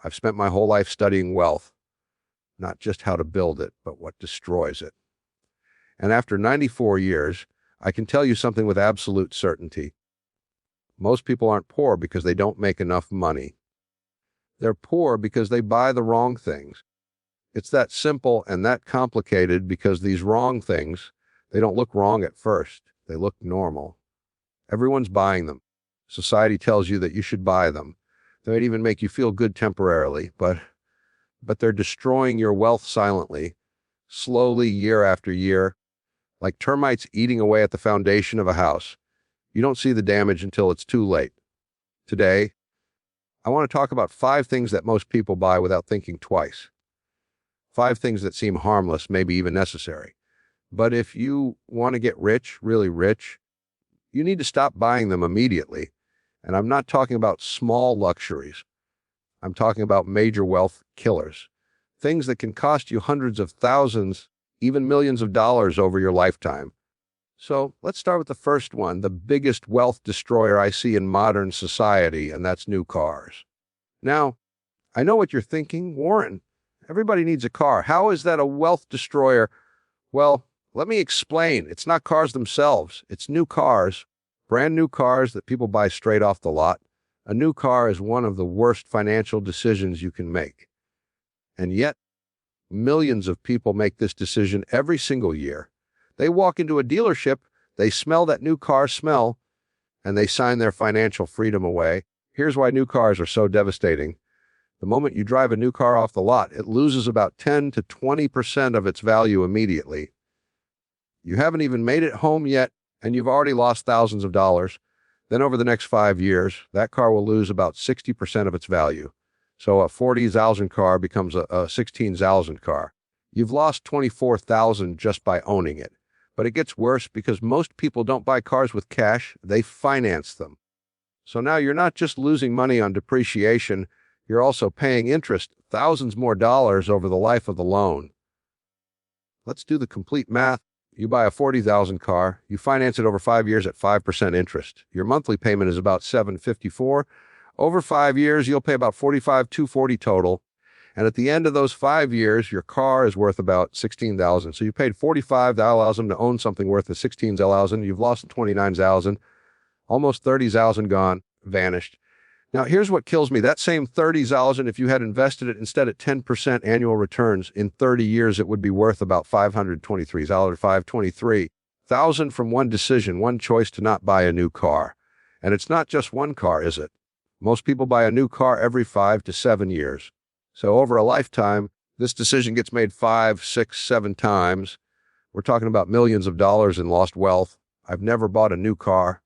I've spent my whole life studying wealth, not just how to build it, but what destroys it. And after 94 years, I can tell you something with absolute certainty. Most people aren't poor because they don't make enough money. They're poor because they buy the wrong things. It's that simple and that complicated because these wrong things, they don't look wrong at first. They look normal. Everyone's buying them. Society tells you that you should buy them. They might even make you feel good temporarily, but they're destroying your wealth silently, slowly, year after year, like termites eating away at the foundation of a house. You don't see the damage until it's too late. Today, I want to talk about 5 things that most people buy without thinking twice. 5 things that seem harmless, maybe even necessary. But if you want to get rich, really rich, you need to stop buying them immediately. And I'm not talking about small luxuries. I'm talking about major wealth killers. Things that can cost you hundreds of thousands, even millions of dollars over your lifetime. So let's start with the first one, the biggest wealth destroyer I see in modern society, and that's new cars. Now, I know what you're thinking, Warren. Everybody needs a car. How is that a wealth destroyer? Well, let me explain. It's not cars themselves. It's new cars, brand new cars that people buy straight off the lot. A new car is one of the worst financial decisions you can make. And yet, millions of people make this decision every single year. They walk into a dealership, they smell that new car smell, and they sign their financial freedom away. Here's why new cars are so devastating. The moment you drive a new car off the lot, it loses about 10 to 20% of its value immediately. You haven't even made it home yet, and you've already lost thousands of dollars. Then over the next 5 years, that car will lose about 60% of its value. So a 40,000 car becomes a 16,000 car. You've lost 24,000 just by owning it. But it gets worse because most people don't buy cars with cash, they finance them. So now you're not just losing money on depreciation, you're also paying interest, thousands more dollars over the life of the loan. Let's do the complete math. You buy a 40,000 car, you finance it over 5 years at 5% interest. Your monthly payment is about $754. Over 5 years, you'll pay about $45,240 total. And at the end of those 5 years, your car is worth about $16,000. So you paid $45,000 to own something worth $16,000. You've lost $29,000, almost $30,000 gone, vanished. Now, here's what kills me. That same $30,000, if you had invested it instead at 10% annual returns, in 30 years, it would be worth about $523,000 from one decision, one choice to not buy a new car. And it's not just one car, is it? Most people buy a new car every 5 to 7 years. So over a lifetime, this decision gets made 5, 6, 7 times. We're talking about millions of dollars in lost wealth. I've never bought a new car.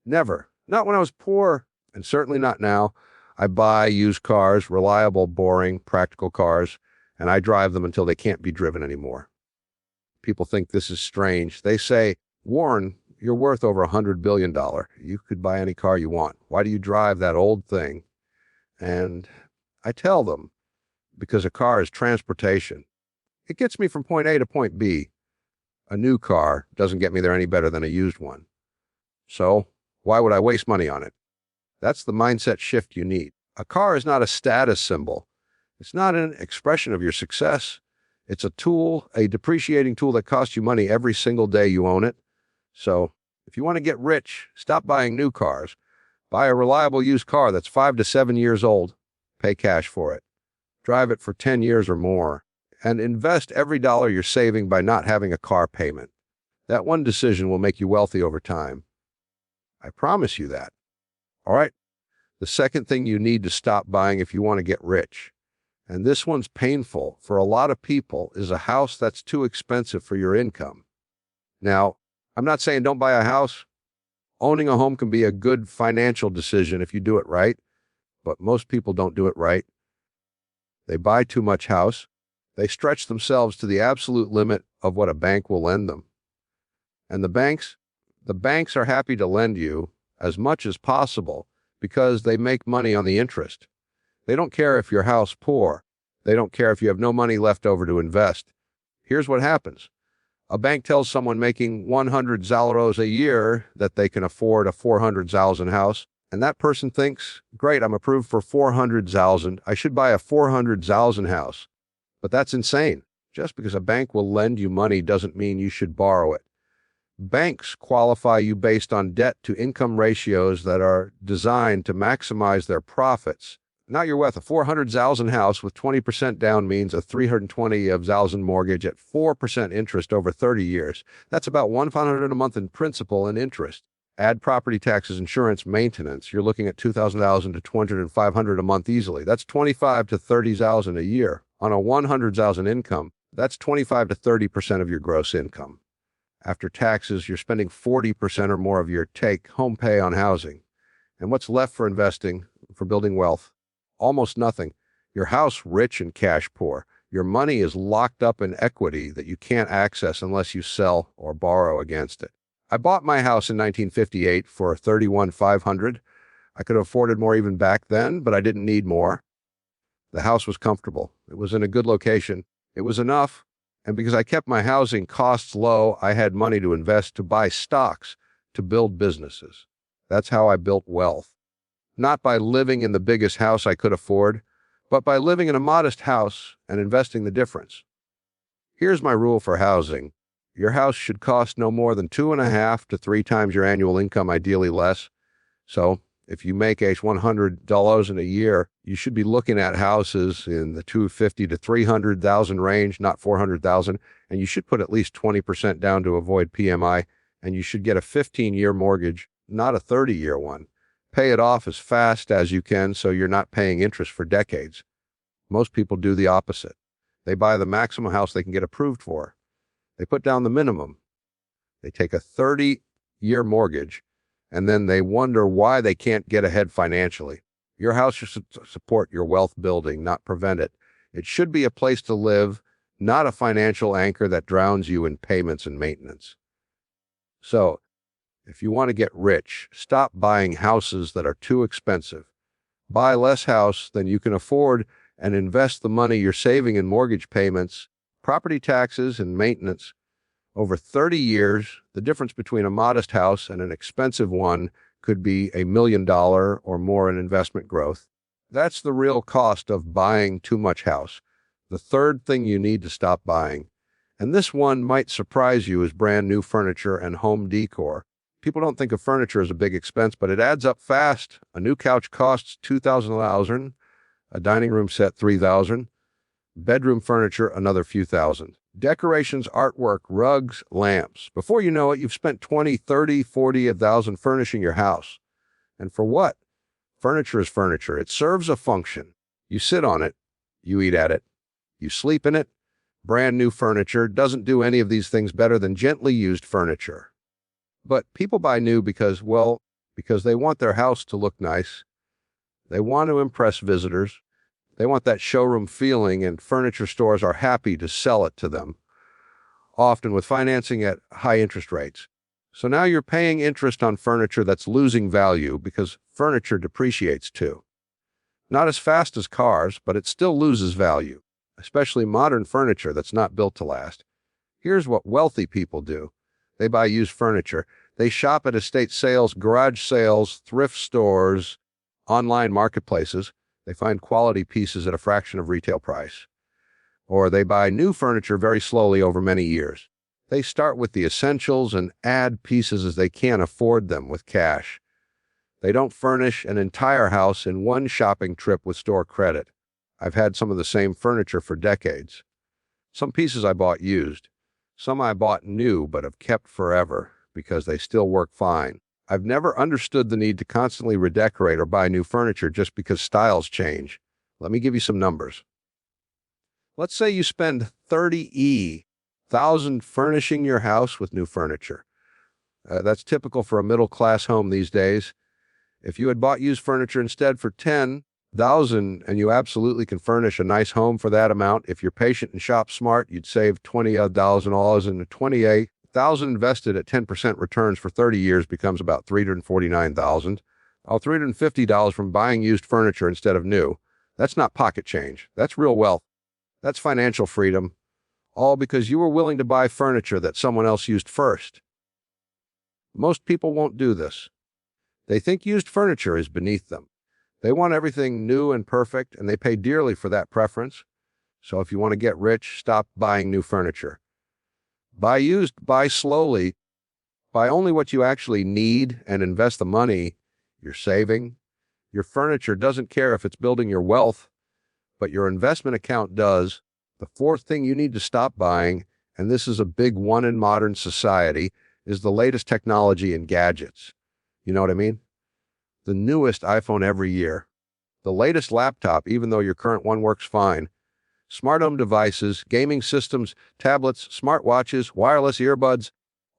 Never. Not when I was poor, and certainly not now. I buy used cars, reliable, boring, practical cars, and I drive them until they can't be driven anymore. People think this is strange. They say, Warren, you're worth over $100 billion. You could buy any car you want. Why do you drive that old thing? And I tell them, because a car is transportation. It gets me from point A to point B. A new car doesn't get me there any better than a used one. So, why would I waste money on it? That's the mindset shift you need. A car is not a status symbol. It's not an expression of your success. It's a tool, a depreciating tool that costs you money every single day you own it. So, if you want to get rich, stop buying new cars. Buy a reliable used car that's 5 to 7 years old. Pay cash for it. Drive it for 10 years or more. And invest every dollar you're saving by not having a car payment. That one decision will make you wealthy over time. I promise you that. All right. The second thing you need to stop buying if you want to get rich, and this one's painful for a lot of people, is a house that's too expensive for your income. Now, I'm not saying don't buy a house. Owning a home can be a good financial decision if you do it right. But most people don't do it right. They buy too much house. They stretch themselves to the absolute limit of what a bank will lend them. And the banks are happy to lend you as much as possible because they make money on the interest. They don't care if your house poor. They don't care if you have no money left over to invest. Here's what happens. A bank tells someone making $100,000 a year that they can afford a $400,000 house. And that person thinks, great, I'm approved for 400,000. I should buy a 400,000 house. But that's insane. Just because a bank will lend you money doesn't mean you should borrow it. Banks qualify you based on debt-to-income ratios that are designed to maximize their profits. Not your wealth. A 400,000 house with 20% down means a 320,000 mortgage at 4% interest over 30 years. That's about $1,500 a month in principal and interest. Add property taxes, insurance, maintenance. You're looking at $2,000 to $200 and $500 a month easily. That's $25,000 to $30,000 a year. On a $100,000 income, that's 25 to 30% of your gross income. After taxes, you're spending 40% or more of your take-home pay on housing. And what's left for investing, for building wealth? Almost nothing. Your house rich and cash poor. Your money is locked up in equity that you can't access unless you sell or borrow against it. I bought my house in 1958 for $31,500. I could have afforded more even back then, but I didn't need more. The house was comfortable. It was in a good location. It was enough. And because I kept my housing costs low, I had money to invest, to buy stocks, to build businesses. That's how I built wealth. Not by living in the biggest house I could afford, but by living in a modest house and investing the difference. Here's my rule for housing. Your house should cost no more than 2.5 to 3 times your annual income, ideally less. So, if you make $100 in a year, you should be looking at houses in the $250,000 to $300,000 range, not $400,000, and you should put at least 20% down to avoid PMI, and you should get a 15-year mortgage, not a 30-year one. Pay it off as fast as you can so you're not paying interest for decades. Most people do the opposite. They buy the maximum house they can get approved for. They put down the minimum. They take a 30-year mortgage, and then they wonder why they can't get ahead financially. Your house should support your wealth building, not prevent it. It should be a place to live, not a financial anchor that drowns you in payments and maintenance. So, if you want to get rich, stop buying houses that are too expensive. Buy less house than you can afford and invest the money you're saving in mortgage payments, property taxes, and maintenance. Over 30 years, the difference between a modest house and an expensive one could be $1 million or more in investment growth. That's the real cost of buying too much house. The third thing you need to stop buying, and this one might surprise you, is brand new furniture and home decor. People don't think of furniture as a big expense, but it adds up fast. A new couch costs $2,000, a dining room set $3,000, bedroom furniture another few thousand. Decorations, artwork, rugs, lamps. Before you know it, you've spent $20,000, $30,000, $40,000 furnishing your house. And for what? Furniture is furniture. It serves a function. You sit on it. You eat at it. You sleep in it. Brand new furniture doesn't do any of these things better than gently used furniture. But people buy new because they want their house to look nice. They want to impress visitors. They want that showroom feeling, and furniture stores are happy to sell it to them, often with financing at high interest rates. So now you're paying interest on furniture that's losing value because furniture depreciates too. Not as fast as cars, but it still loses value, especially modern furniture that's not built to last. Here's what wealthy people do. They buy used furniture. They shop at estate sales, garage sales, thrift stores, online marketplaces. They find quality pieces at a fraction of retail price. Or they buy new furniture very slowly over many years. They start with the essentials and add pieces as they can afford them with cash. They don't furnish an entire house in one shopping trip with store credit. I've had some of the same furniture for decades. Some pieces I bought used. Some I bought new but have kept forever because they still work fine. I've never understood the need to constantly redecorate or buy new furniture just because styles change. Let me give you some numbers. Let's say you spend $30,000 furnishing your house with new furniture. That's typical for a middle-class home these days. If you had bought used furniture instead for $10,000, and you absolutely can furnish a nice home for that amount, if you're patient and shop smart, you'd save $20,000 and $28,000 invested at 10% returns for 30 years becomes about $349,000. $350 from buying used furniture instead of new. That's not pocket change. That's real wealth. That's financial freedom. All because you were willing to buy furniture that someone else used first. Most people won't do this. They think used furniture is beneath them. They want everything new and perfect, and they pay dearly for that preference. So if you want to get rich, stop buying new furniture. Buy used, buy slowly, buy only what you actually need, and invest the money you're saving. Your furniture doesn't care if it's building your wealth, but your investment account does. The fourth thing you need to stop buying, and this is a big one in modern society, is the latest technology and gadgets. You know what I mean? The newest iPhone every year. The latest laptop, even though your current one works fine. Smart home devices, gaming systems, tablets, smartwatches, wireless earbuds,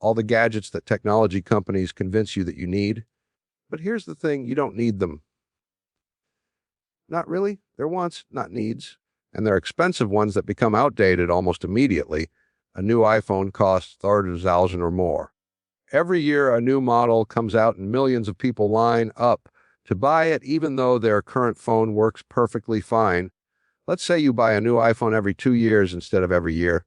all the gadgets that technology companies convince you that you need. But here's the thing, you don't need them. Not really. They're wants, not needs. And they're expensive ones that become outdated almost immediately. A new iPhone costs $30,000 or more. Every year a new model comes out and millions of people line up to buy it even though their current phone works perfectly fine. Let's say you buy a new iPhone every 2 years instead of every year.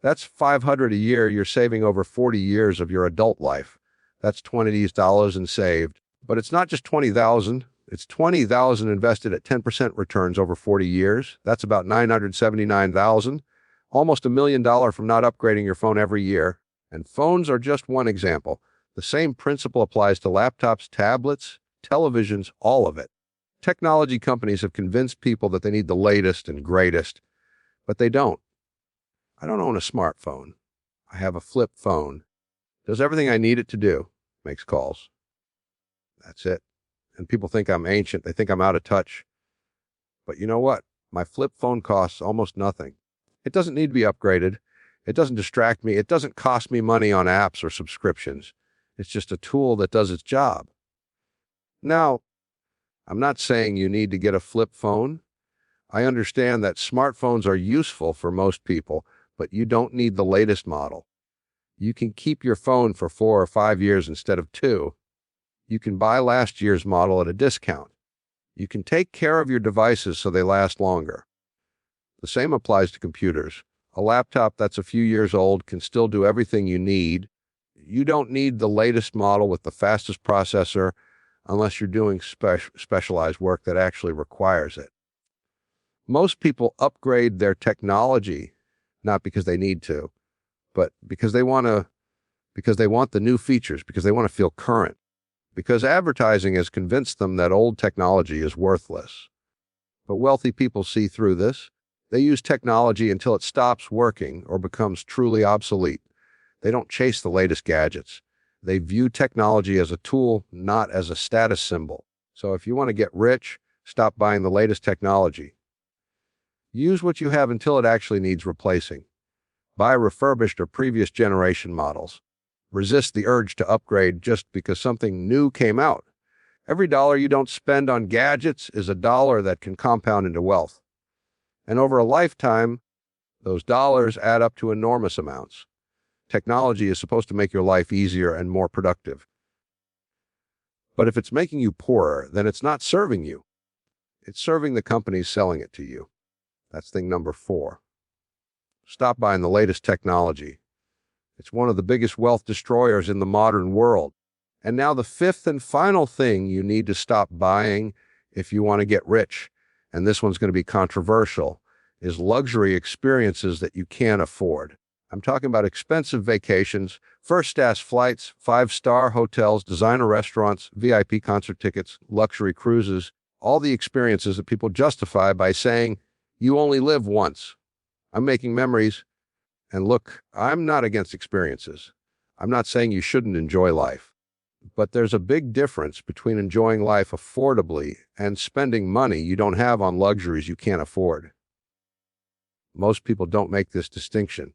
That's $500 a year. You're saving over 40 years of your adult life. That's $20 and saved. But it's not just $20,000. It's $20,000 invested at 10% returns over 40 years. That's about $979,000. Almost $1 million from not upgrading your phone every year. And phones are just one example. The same principle applies to laptops, tablets, televisions, all of it. Technology companies have convinced people that they need the latest and greatest, but they don't. I don't own a smartphone. I have a flip phone. Does everything I need it to do. Makes calls. That's it. And people think I'm ancient. They think I'm out of touch. But you know what? My flip phone costs almost nothing. It doesn't need to be upgraded. It doesn't distract me. It doesn't cost me money on apps or subscriptions. It's just a tool that does its job. Now, I'm not saying you need to get a flip phone. I understand that smartphones are useful for most people, but you don't need the latest model. You can keep your phone for 4 or 5 years instead of 2. You can buy last year's model at a discount. You can take care of your devices so they last longer. The same applies to computers. A laptop that's a few years old can still do everything you need. You don't need the latest model with the fastest processor unless you're doing specialized work that actually requires it. Most people upgrade their technology not because they need to, but because they want the new features, because they want to feel current, because advertising has convinced them that old technology is worthless. But wealthy people see through this. They use technology until it stops working or becomes truly obsolete. They don't chase the latest gadgets. They view technology as a tool, not as a status symbol. So if you want to get rich, stop buying the latest technology. Use what you have until it actually needs replacing. Buy refurbished or previous generation models. Resist the urge to upgrade just because something new came out. Every dollar you don't spend on gadgets is a dollar that can compound into wealth. And over a lifetime, those dollars add up to enormous amounts. Technology is supposed to make your life easier and more productive. But if it's making you poorer, then it's not serving you. It's serving the companies selling it to you. That's thing number 4. Stop buying the latest technology. It's one of the biggest wealth destroyers in the modern world. And now the 5th and final thing you need to stop buying if you want to get rich, and this one's going to be controversial, is luxury experiences that you can't afford. I'm talking about expensive vacations, first-class flights, 5-star hotels, designer restaurants, VIP concert tickets, luxury cruises, all the experiences that people justify by saying, you only live once. I'm making memories. And look, I'm not against experiences. I'm not saying you shouldn't enjoy life. But there's a big difference between enjoying life affordably and spending money you don't have on luxuries you can't afford. Most people don't make this distinction.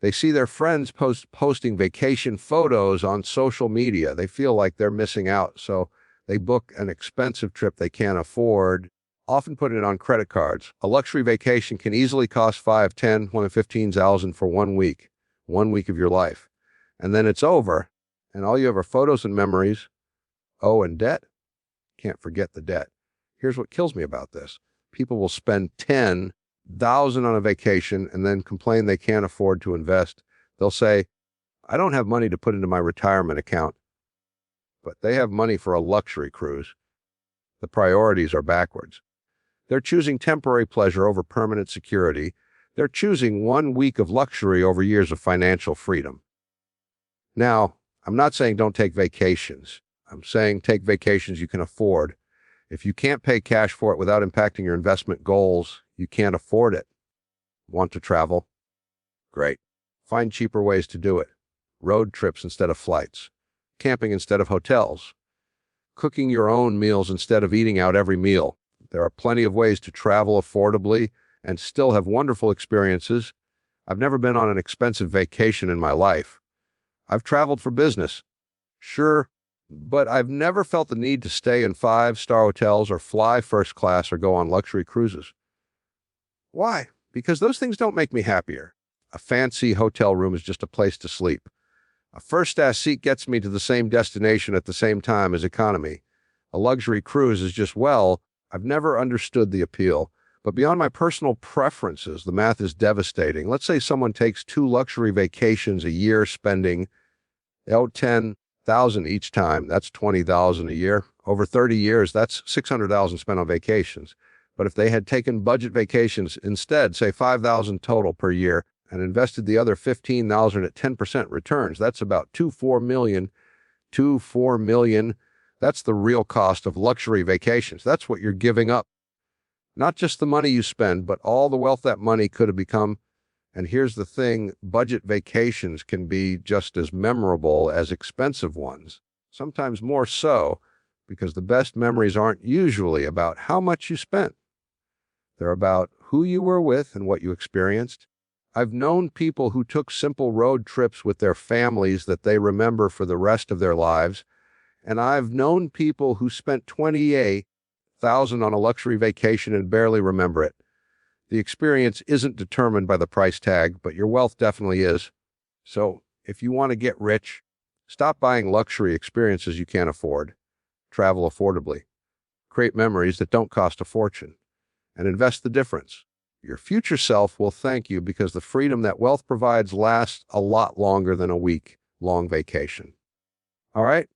They see their friends posting vacation photos on social media. They feel like they're missing out, so they book an expensive trip they can't afford, often put it on credit cards. A luxury vacation can easily cost $5,000, $10,000, $15,000 for 1 week of your life. And then it's over, and all you have are photos and memories. Oh, and debt? Can't forget the debt. Here's what kills me about this. People will spend $10,000 on a vacation and then complain they can't afford to invest. They'll say, I don't have money to put into my retirement account. but they have money for a luxury cruise. The priorities are backwards. They're choosing temporary pleasure over permanent security. They're choosing 1 week of luxury over years of financial freedom. Now, I'm not saying don't take vacations. I'm saying take vacations you can afford. If you can't pay cash for it without impacting your investment goals, you can't afford it. Want to travel? Great. Find cheaper ways to do it. Road trips instead of flights. Camping instead of hotels. Cooking your own meals instead of eating out every meal. There are plenty of ways to travel affordably and still have wonderful experiences. I've never been on an expensive vacation in my life. I've traveled for business. Sure, but I've never felt the need to stay in 5-star hotels or fly first class or go on luxury cruises. Why? Because those things don't make me happier. A fancy hotel room is just a place to sleep. A first-class seat gets me to the same destination at the same time as economy. A luxury cruise is just, well, I've never understood the appeal. But beyond my personal preferences, the math is devastating. Let's say someone takes 2 luxury vacations a year, spending $10,000 each time. That's $20,000 a year. Over 30 years, that's $600,000 spent on vacations. But if they had taken budget vacations instead, say $5,000 total per year, and invested the other $15,000 at 10% returns, that's about $2.4 million. That's the real cost of luxury vacations. That's what you're giving up. Not just the money you spend, but all the wealth that money could have become. And here's the thing, budget vacations can be just as memorable as expensive ones, sometimes more so, because the best memories aren't usually about how much you spent. They're about who you were with and what you experienced. I've known people who took simple road trips with their families that they remember for the rest of their lives, and I've known people who spent $28,000 on a luxury vacation and barely remember it. The experience isn't determined by the price tag, but your wealth definitely is. So, if you want to get rich, stop buying luxury experiences you can't afford. Travel affordably. Create memories that don't cost a fortune. And invest the difference. Your future self will thank you because the freedom that wealth provides lasts a lot longer than a week-long vacation. All right?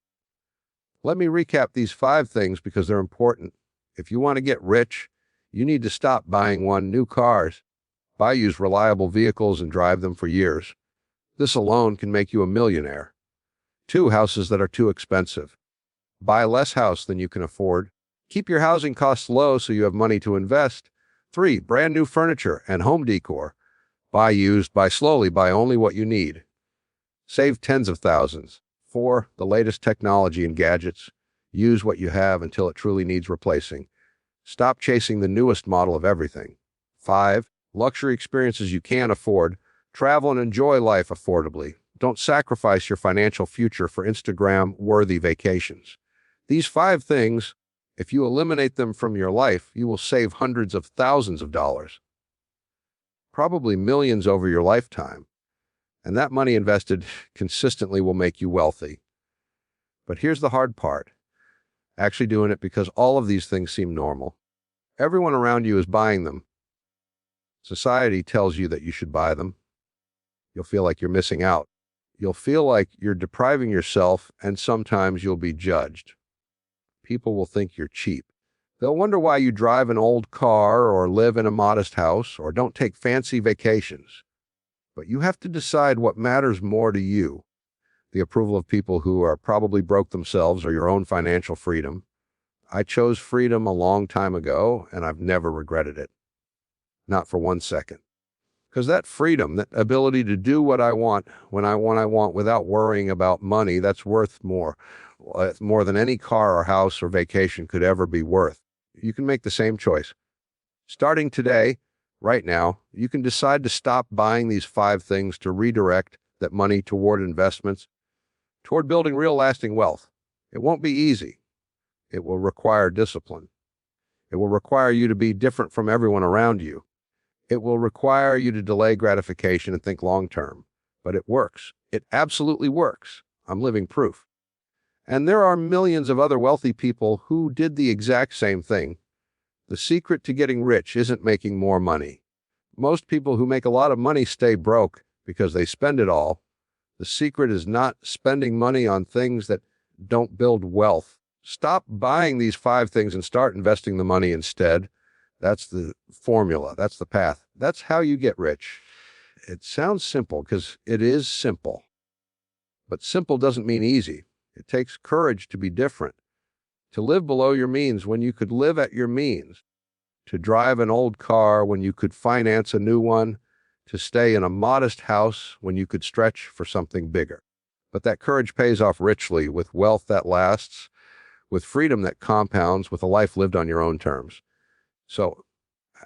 Let me recap these 5 things because they're important. If you want to get rich, you need to stop buying 1, new cars. Buy used reliable vehicles and drive them for years. This alone can make you a millionaire. 2, houses that are too expensive. Buy less house than you can afford. Keep your housing costs low so you have money to invest. 3, brand new furniture and home decor. Buy used, buy slowly, buy only what you need. Save tens of thousands. 4, the latest technology and gadgets. Use what you have until it truly needs replacing. Stop chasing the newest model of everything. 5, luxury experiences you can't afford. Travel and enjoy life affordably. Don't sacrifice your financial future for Instagram-worthy vacations. These 5 things, if you eliminate them from your life, you will save hundreds of thousands of dollars. Probably millions over your lifetime. And that money invested consistently will make you wealthy. But here's the hard part. Actually doing it because all of these things seem normal. Everyone around you is buying them. Society tells you that you should buy them. You'll feel like you're missing out. You'll feel like you're depriving yourself, and sometimes you'll be judged. People will think you're cheap. They'll wonder why you drive an old car or live in a modest house or don't take fancy vacations. But you have to decide what matters more to you. The approval of people who are probably broke themselves or your own financial freedom. I chose freedom a long time ago, and I've never regretted it. Not for 1 second. Because that freedom, that ability to do what I want, when I want without worrying about money, that's worth more than any car or house or vacation could ever be worth. You can make the same choice. Starting today, right now, you can decide to stop buying these 5 things to redirect that money toward investments, toward building real lasting wealth. It won't be easy. It will require discipline. It will require you to be different from everyone around you. It will require you to delay gratification and think long term. But it works. It absolutely works. I'm living proof. And there are millions of other wealthy people who did the exact same thing. The secret to getting rich isn't making more money. Most people who make a lot of money stay broke because they spend it all. The secret is not spending money on things that don't build wealth. Stop buying these 5 things and start investing the money instead. That's the formula. That's the path. That's how you get rich. It sounds simple because it is simple. But simple doesn't mean easy. It takes courage to be different, to live below your means when you could live at your means, to drive an old car when you could finance a new one, to stay in a modest house when you could stretch for something bigger. But that courage pays off richly with wealth that lasts, with freedom that compounds, with a life lived on your own terms. So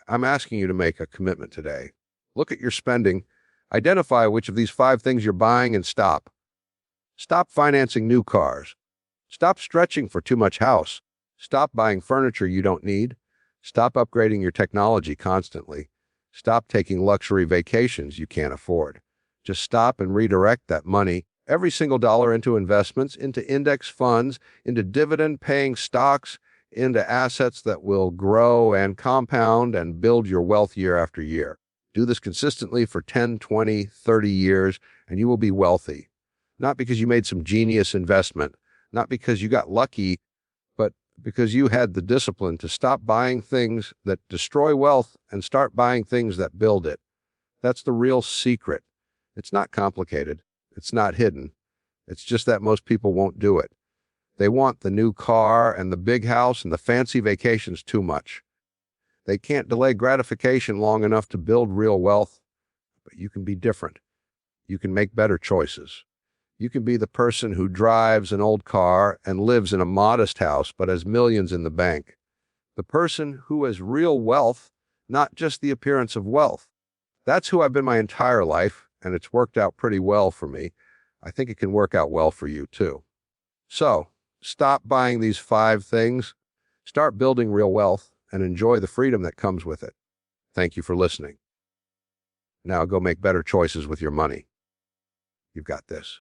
I'm asking you to make a commitment today. Look at your spending. Identify which of these 5 things you're buying and stop. Stop financing new cars. Stop stretching for too much house. Stop buying furniture you don't need. Stop upgrading your technology constantly. Stop taking luxury vacations you can't afford. Just stop and redirect that money, every single dollar, into investments, into index funds, into dividend-paying stocks, into assets that will grow and compound and build your wealth year after year. Do this consistently for 10, 20, 30 years, and you will be wealthy. Not because you made some genius investment, not because you got lucky, but because you had the discipline to stop buying things that destroy wealth and start buying things that build it. That's the real secret. It's not complicated. It's not hidden. It's just that most people won't do it. They want the new car and the big house and the fancy vacations too much. They can't delay gratification long enough to build real wealth. But you can be different. You can make better choices. You can be the person who drives an old car and lives in a modest house but has millions in the bank. The person who has real wealth, not just the appearance of wealth. That's who I've been my entire life, and it's worked out pretty well for me. I think it can work out well for you too. So, stop buying these 5 things, start building real wealth, and enjoy the freedom that comes with it. Thank you for listening. Now go make better choices with your money. You've got this.